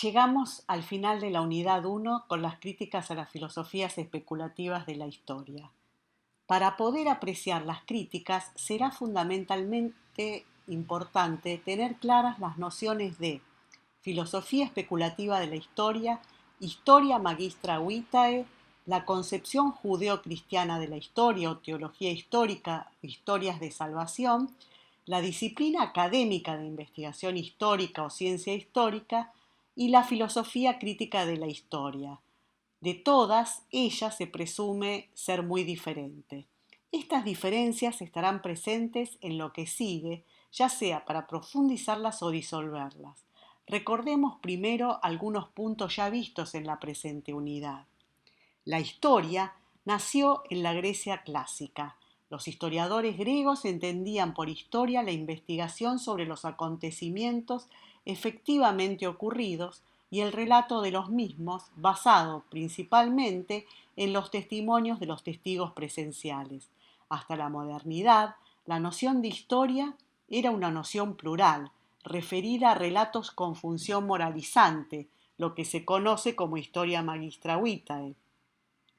Llegamos al final de la unidad 1 con las críticas a las filosofías especulativas de la historia. Para poder apreciar las críticas será fundamentalmente importante tener claras las nociones de filosofía especulativa de la historia, historia magistra vitae, la concepción judeo-cristiana de la historia o teología histórica, historias de salvación, la disciplina académica de investigación histórica o ciencia histórica y la filosofía crítica de la historia. De todas, ellas se presume ser muy diferente. Estas diferencias estarán presentes en lo que sigue, ya sea para profundizarlas o disolverlas. Recordemos primero algunos puntos ya vistos en la presente unidad. La historia nació en la Grecia clásica. Los historiadores griegos entendían por historia la investigación sobre los acontecimientos efectivamente ocurridos y el relato de los mismos, basado principalmente en los testimonios de los testigos presenciales. Hasta la modernidad, la noción de historia era una noción plural, referida a relatos con función moralizante, lo que se conoce como historia magistra vitae.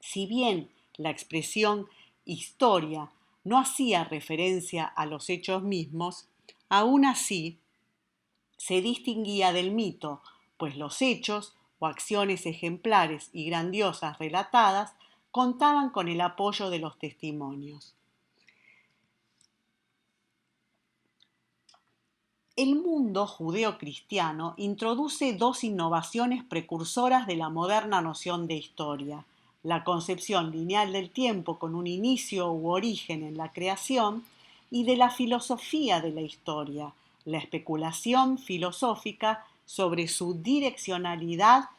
Si bien la expresión historia no hacía referencia a los hechos mismos, aún así se distinguía del mito, pues los hechos o acciones ejemplares y grandiosas relatadas contaban con el apoyo de los testimonios. El mundo judeo-cristiano introduce dos innovaciones precursoras de la moderna noción de historia: la concepción lineal del tiempo con un inicio u origen en la creación y de la filosofía de la historia, la especulación filosófica sobre su direccionalidad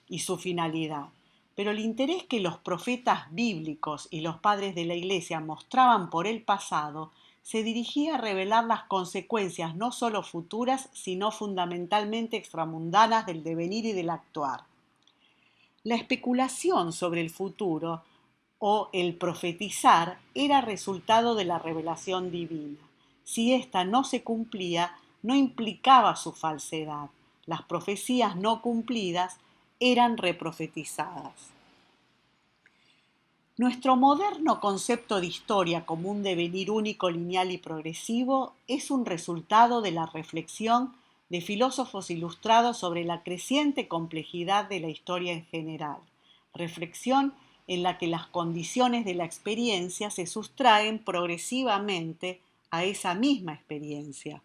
y su finalidad. Pero el interés que los profetas bíblicos y los padres de la Iglesia mostraban por el pasado se dirigía a revelar las consecuencias no solo futuras, sino fundamentalmente extramundanas del devenir y del actuar. La especulación sobre el futuro o el profetizar era resultado de la revelación divina. Si ésta no se cumplía, no implicaba su falsedad. Las profecías no cumplidas eran reprofetizadas. Nuestro moderno concepto de historia como un devenir único, lineal y progresivo es un resultado de la reflexión de filósofos ilustrados sobre la creciente complejidad de la historia en general, reflexión en la que las condiciones de la experiencia se sustraen progresivamente a esa misma experiencia,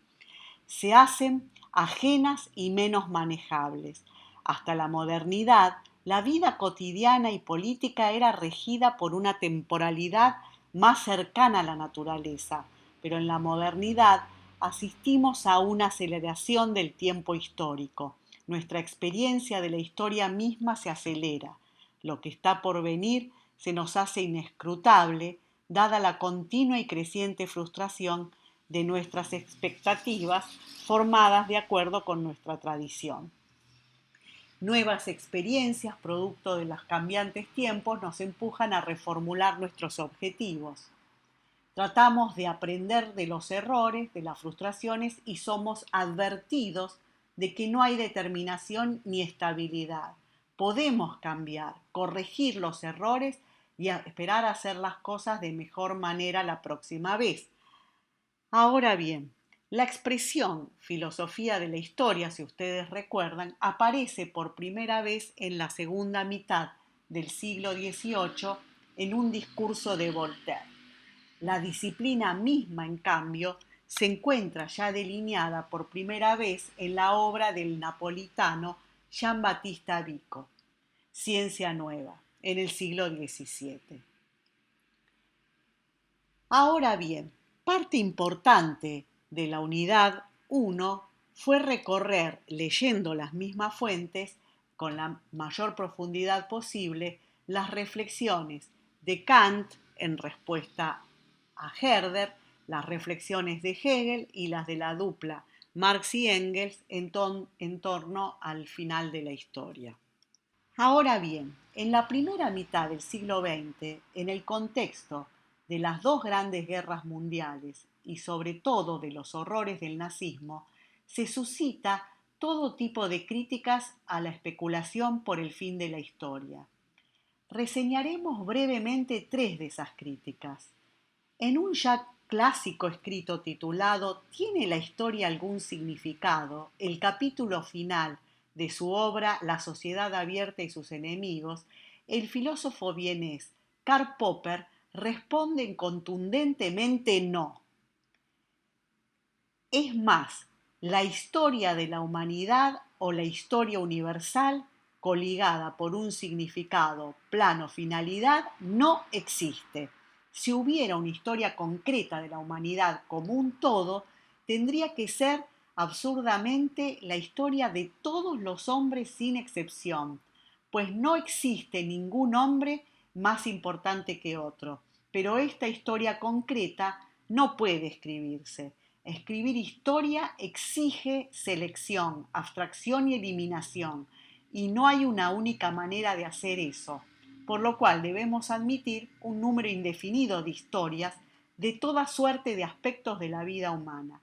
se hacen ajenas y menos manejables. Hasta la modernidad, la vida cotidiana y política era regida por una temporalidad más cercana a la naturaleza, pero en la modernidad asistimos a una aceleración del tiempo histórico. Nuestra experiencia de la historia misma se acelera. Lo que está por venir se nos hace inescrutable, dada la continua y creciente frustración de nuestras expectativas formadas de acuerdo con nuestra tradición. Nuevas experiencias, producto de los cambiantes tiempos, nos empujan a reformular nuestros objetivos. Tratamos de aprender de los errores, de las frustraciones y somos advertidos de que no hay determinación ni estabilidad. Podemos cambiar, corregir los errores y esperar a hacer las cosas de mejor manera la próxima vez. Ahora bien, la expresión filosofía de la historia, si ustedes recuerdan, aparece por primera vez en la segunda mitad del siglo XVIII en un discurso de Voltaire. La disciplina misma, en cambio, se encuentra ya delineada por primera vez en la obra del napolitano Giambattista Vico, Ciencia Nueva, en el siglo XVII. Ahora bien, parte importante de la unidad 1 fue recorrer, leyendo las mismas fuentes, con la mayor profundidad posible, las reflexiones de Kant en respuesta a Herder, las reflexiones de Hegel y las de la dupla Marx y Engels en torno al final de la historia. Ahora bien, en la primera mitad del siglo XX, en el contexto de las dos grandes guerras mundiales y sobre todo de los horrores del nazismo, se suscita todo tipo de críticas a la especulación por el fin de la historia. Reseñaremos brevemente tres de esas críticas. En un ya clásico escrito titulado ¿Tiene la historia algún significado?, el capítulo final de su obra La sociedad abierta y sus enemigos, el filósofo vienés Karl Popper responde contundentemente no. Es más, la historia de la humanidad o la historia universal, coligada por un significado, plano, finalidad, no existe. Si hubiera una historia concreta de la humanidad como un todo, tendría que ser absurdamente la historia de todos los hombres sin excepción, pues no existe ningún hombre más importante que otro. Pero esta historia concreta no puede escribirse. Escribir historia exige selección, abstracción y eliminación, y no hay una única manera de hacer eso, por lo cual debemos admitir un número indefinido de historias de toda suerte de aspectos de la vida humana.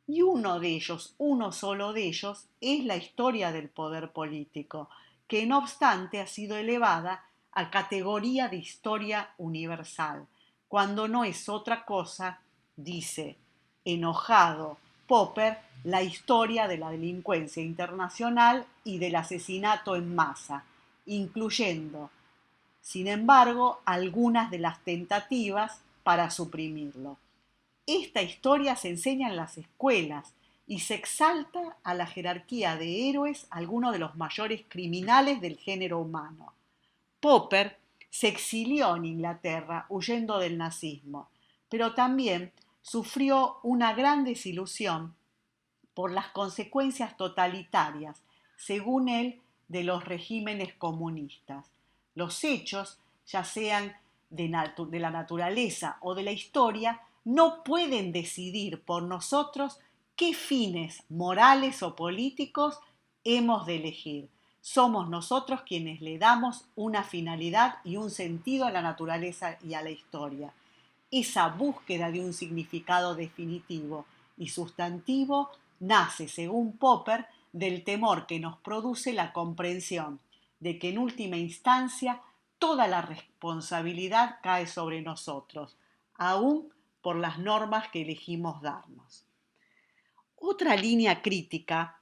Y uno de ellos, uno solo de ellos, es la historia del poder político, que no obstante ha sido elevada a categoría de historia universal, cuando no es otra cosa, dice enojado Popper, la historia de la delincuencia internacional y del asesinato en masa, incluyendo, sin embargo, algunas de las tentativas para suprimirlo. Esta historia se enseña en las escuelas y se exalta a la jerarquía de héroes algunos de los mayores criminales del género humano. Popper se exilió en Inglaterra huyendo del nazismo, pero también sufrió una gran desilusión por las consecuencias totalitarias, según él, de los regímenes comunistas. Los hechos, ya sean de la naturaleza o de la historia, no pueden decidir por nosotros qué fines morales o políticos hemos de elegir. Somos nosotros quienes le damos una finalidad y un sentido a la naturaleza y a la historia. Esa búsqueda de un significado definitivo y sustantivo nace, según Popper, del temor que nos produce la comprensión de que en última instancia toda la responsabilidad cae sobre nosotros, aún por las normas que elegimos darnos. Otra línea crítica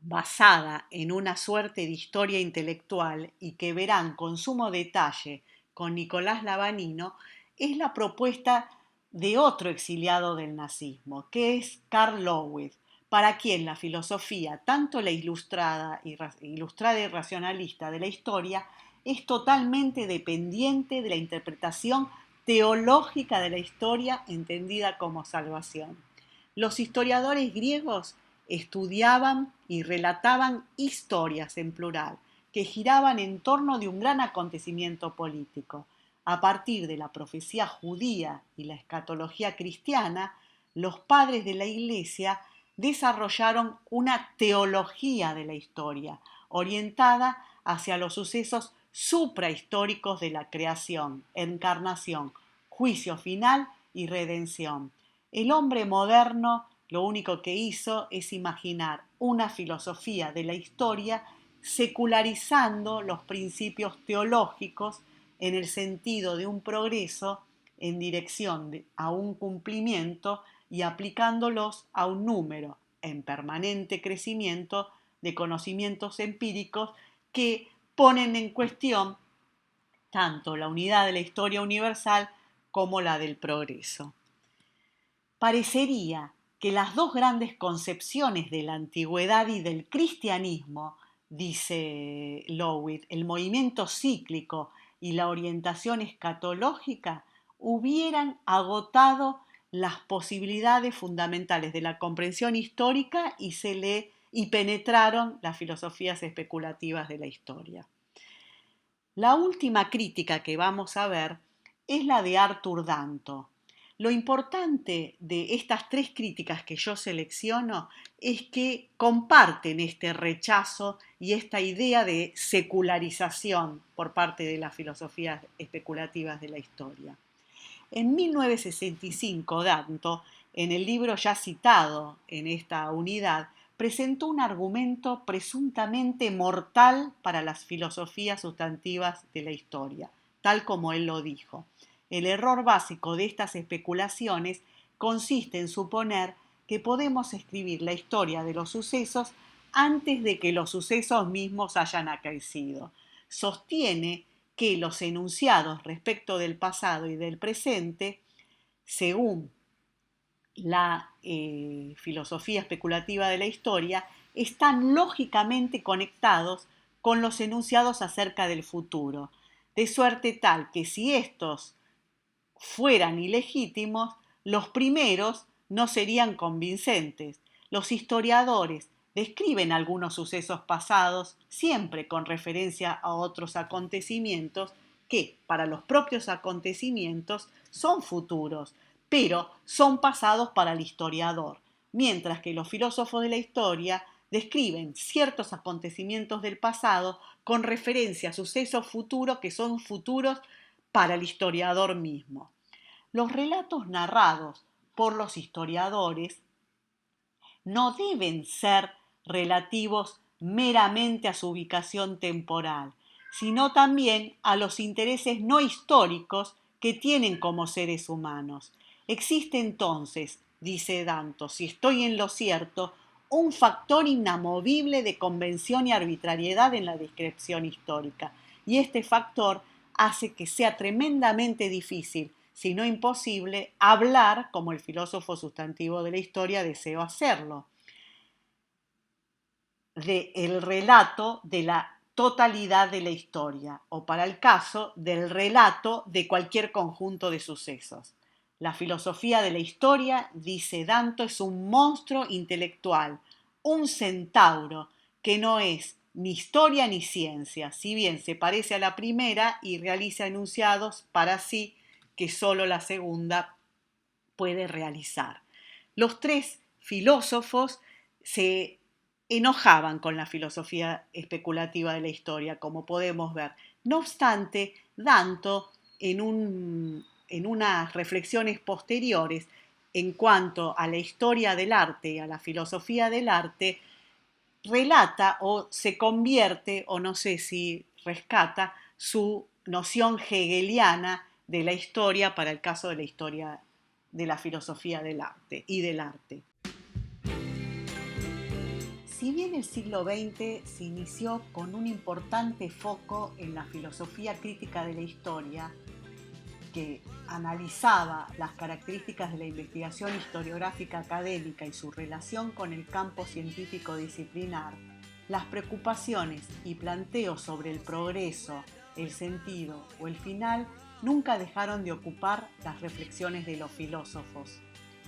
basada en una suerte de historia intelectual y que verán con sumo detalle con Nicolás Lavanino, es la propuesta de otro exiliado del nazismo, que es Karl Lowith, para quien la filosofía, tanto la ilustrada y racionalista de la historia, es totalmente dependiente de la interpretación teológica de la historia entendida como salvación. Los historiadores griegos estudiaban y relataban historias en plural, que giraban en torno de un gran acontecimiento político. A partir de la profecía judía y la escatología cristiana, los padres de la Iglesia desarrollaron una teología de la historia, orientada hacia los sucesos suprahistóricos de la creación, encarnación, juicio final y redención. El hombre moderno lo único que hizo es imaginar una filosofía de la historia secularizando los principios teológicos en el sentido de un progreso en dirección a un cumplimiento y aplicándolos a un número en permanente crecimiento de conocimientos empíricos que ponen en cuestión tanto la unidad de la historia universal como la del progreso. Parecería que las dos grandes concepciones de la antigüedad y del cristianismo, dice Lowith, el movimiento cíclico y la orientación escatológica, hubieran agotado las posibilidades fundamentales de la comprensión histórica y penetraron las filosofías especulativas de la historia. La última crítica que vamos a ver es la de Arthur Danto. Lo importante de estas tres críticas que yo selecciono es que comparten este rechazo y esta idea de secularización por parte de las filosofías especulativas de la historia. En 1965, Danto, en el libro ya citado en esta unidad, presentó un argumento presuntamente mortal para las filosofías sustantivas de la historia, tal como él lo dijo. El error básico de estas especulaciones consiste en suponer que podemos escribir la historia de los sucesos antes de que los sucesos mismos hayan acaecido. Sostiene que los enunciados respecto del pasado y del presente, según la filosofía especulativa de la historia, están lógicamente conectados con los enunciados acerca del futuro, de suerte tal que si estos fueran ilegítimos, los primeros no serían convincentes. Los historiadores describen algunos sucesos pasados siempre con referencia a otros acontecimientos que, para los propios acontecimientos, son futuros, pero son pasados para el historiador, mientras que los filósofos de la historia describen ciertos acontecimientos del pasado con referencia a sucesos futuros que son futuros para el historiador mismo. Los relatos narrados por los historiadores no deben ser relativos meramente a su ubicación temporal, sino también a los intereses no históricos que tienen como seres humanos. Existe entonces, dice Danto, si estoy en lo cierto, un factor inamovible de convención y arbitrariedad en la descripción histórica, y este factor hace que sea tremendamente difícil, si no imposible, hablar como el filósofo sustantivo de la historia deseó hacerlo, del relato de la totalidad de la historia, o para el caso, del relato de cualquier conjunto de sucesos. La filosofía de la historia, dice Danto, es un monstruo intelectual, un centauro, que no es ni historia ni ciencia, si bien se parece a la primera y realiza enunciados para sí que solo la segunda puede realizar. Los tres filósofos se enojaban con la filosofía especulativa de la historia, como podemos ver. No obstante, Danto, en unas reflexiones posteriores en cuanto a la historia del arte y a la filosofía del arte, relata o se convierte, o no sé si rescata, su noción hegeliana de la historia para el caso de la historia de la filosofía del arte y del arte. Si bien el siglo XX se inició con un importante foco en la filosofía crítica de la historia, que analizaba las características de la investigación historiográfica académica y su relación con el campo científico disciplinar, las preocupaciones y planteos sobre el progreso, el sentido o el final nunca dejaron de ocupar las reflexiones de los filósofos.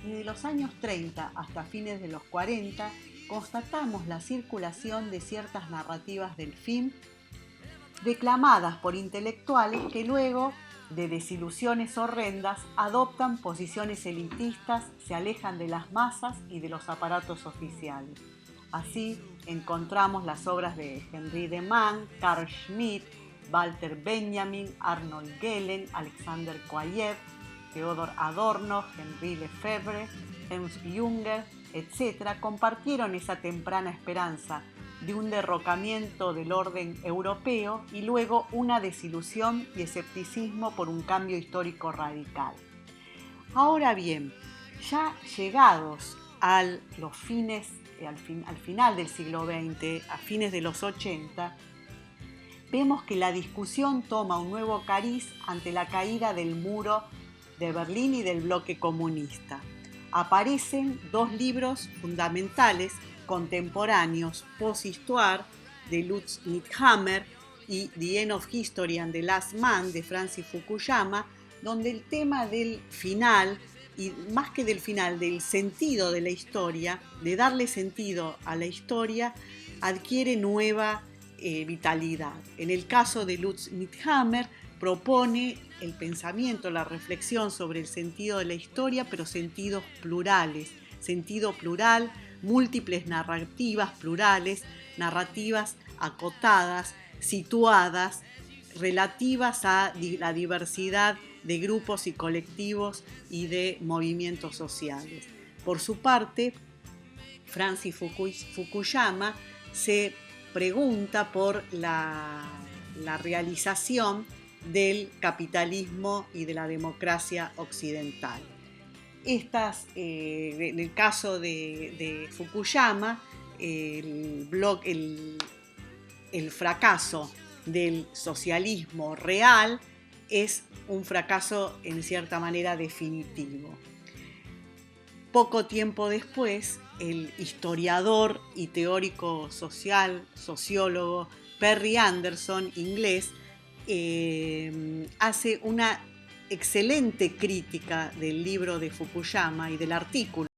Desde los años 30 hasta fines de los 40, constatamos la circulación de ciertas narrativas del fin declamadas por intelectuales que luego, de desilusiones horrendas, adoptan posiciones elitistas, se alejan de las masas y de los aparatos oficiales. Así encontramos las obras de Henri de Man, Carl Schmitt, Walter Benjamin, Arnold Gehlen, Alexander Koayev, Theodor Adorno, Henri Lefebvre, Ernst Junger, etc., compartieron esa temprana esperanza de un derrocamiento del orden europeo y luego una desilusión y escepticismo por un cambio histórico radical. Ahora bien, ya llegados al final del siglo XX, a fines de los 80, vemos que la discusión toma un nuevo cariz ante la caída del muro de Berlín y del bloque comunista. Aparecen dos libros fundamentales contemporáneos, Post-Histoire, de Lutz Niethammer, y The End of History and the Last Man, de Francis Fukuyama, donde el tema del final, y más que del final, del sentido de la historia, de darle sentido a la historia, adquiere nueva vitalidad. En el caso de Lutz Niethammer, propone el pensamiento, la reflexión sobre el sentido de la historia, pero sentidos plurales, sentido plural, múltiples narrativas plurales, narrativas acotadas, situadas, relativas a la diversidad de grupos y colectivos y de movimientos sociales. Por su parte, Francis Fukuyama se pregunta por la realización del capitalismo y de la democracia occidental. En el caso de Fukuyama, el fracaso del socialismo real es un fracaso en cierta manera definitivo. Poco tiempo después, el historiador y teórico social, sociólogo Perry Anderson, inglés, hace una excelente crítica del libro de Fukuyama y del artículo